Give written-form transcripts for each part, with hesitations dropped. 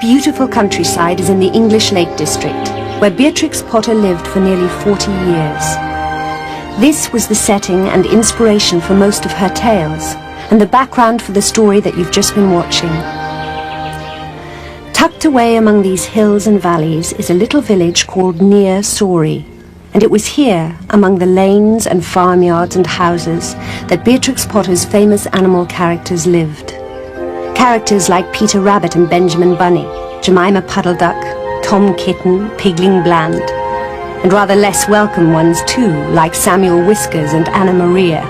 beautiful countryside is in the English Lake District, where Beatrix Potter lived for nearly 40 years. This was the setting and inspiration for most of her tales, and the background for the story that you've just been watching. Tucked away among these hills and valleys is a little village called Near Sorey, and it was here, among the lanes and farmyards and houses, that Beatrix Potter's famous animal characters lived. Characters like Peter Rabbit and Benjamin Bunny, Jemima Puddle Duck, Tom Kitten, Pigling Bland, and rather less welcome ones too, like Samuel Whiskers and Anna Maria.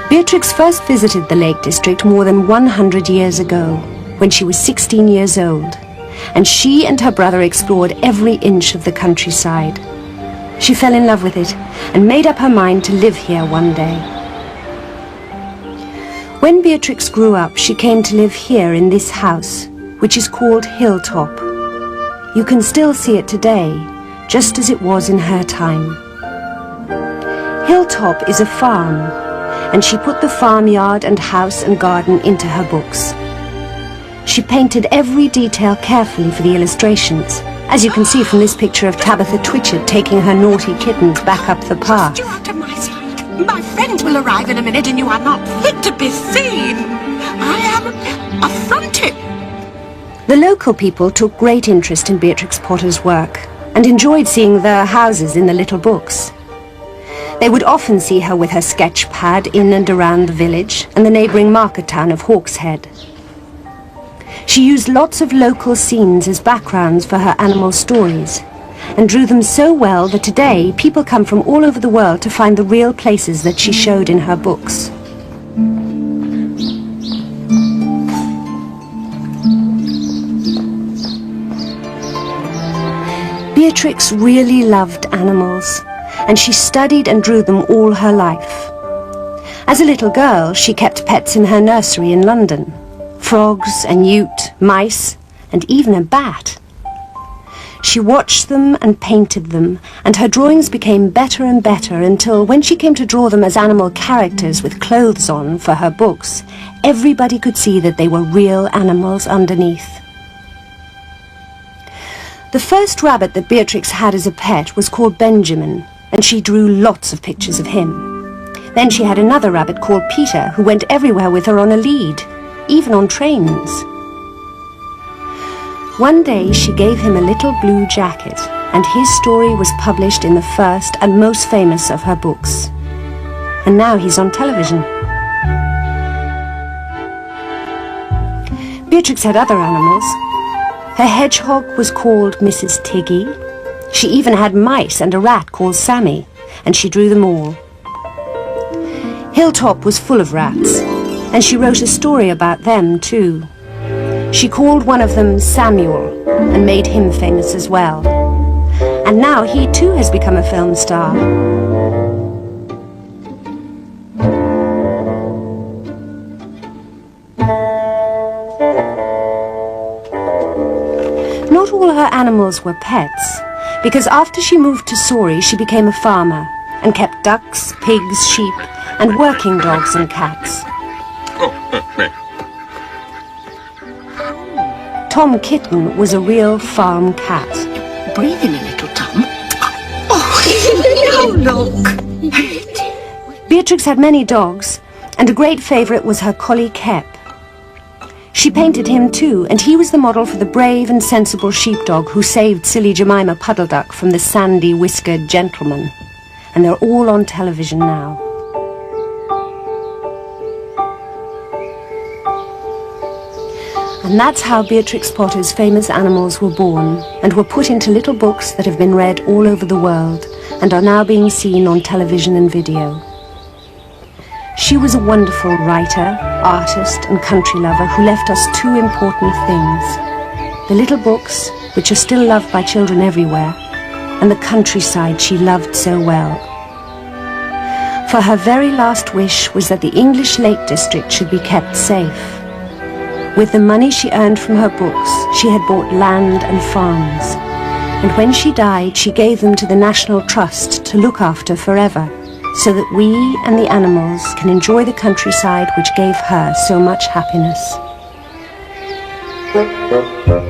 Beatrix first visited the Lake District more than 100 years ago, when she was 16 years old, and she and her brother explored every inch of the countryside. She fell in love with it and made up her mind to live here one day. When Beatrix grew up, she came to live here in this house, which is called Hilltop. You can still see it today, just as it was in her time. Hilltop is a farm, and she put the farmyard and house and garden into her books. She painted every detail carefully for the illustrations, as you can see from this picture of Tabitha Twitchett taking her naughty kittens back up the path. Just you out of my sight. My friends will arrive in a minute and you are not fit to be seen. I am affronted. The local people took great interest in Beatrix Potter's work and enjoyed seeing their houses in the little books. They would often see her with her sketch pad in and around the village and the neighbouring market town of Hawkshead. She used lots of local scenes as backgrounds for her animal stories and drew them so well that today people come from all over the world to find the real places that she showed in her books. Beatrix really loved animals, and she studied and drew them all her life. As a little girl, she kept pets in her nursery in London. Frogs, a newt, mice, and even a bat. She watched them and painted them, and her drawings became better and better until, when she came to draw them as animal characters with clothes on for her books, everybody could see that they were real animals underneath. The first rabbit that Beatrix had as a pet was called Benjamin, and she drew lots of pictures of him. Then she had another rabbit called Peter, who went everywhere with her on a lead, even on trains. One day she gave him a little blue jacket, and his story was published in the first and most famous of her books. And now he's on television. Beatrix had other animals. Her hedgehog was called Mrs. Tiggy. She even had mice and a rat called Sammy, and she drew them all. Hilltop was full of rats, and she wrote a story about them too. She called one of them Samuel and made him famous as well. And now he too has become a film star. Not all her animals were pets, because after she moved to Sorey, she became a farmer and kept ducks, pigs, sheep, and working dogs and cats. Tom Kitten was a real farm cat. Breathe in a little, Tom. Oh, now look. Beatrix had many dogs, and a great favourite was her collie Kep. She painted him too, and he was the model for the brave and sensible sheepdog who saved silly Jemima Puddle Duck from the sandy whiskered gentleman. And they're all on television now. And that's how Beatrix Potter's famous animals were born and were put into little books that have been read all over the world and are now being seen on television and video. She was a wonderful writer, artist and country lover who left us two important things: the little books, which are still loved by children everywhere, and the countryside she loved so well. For her very last wish was that the English Lake District should be kept safe. With the money she earned from her books, she had bought land and farms, and when she died, she gave them to the National Trust to look after forever, so that we and the animals can enjoy the countryside which gave her so much happiness. Thank you.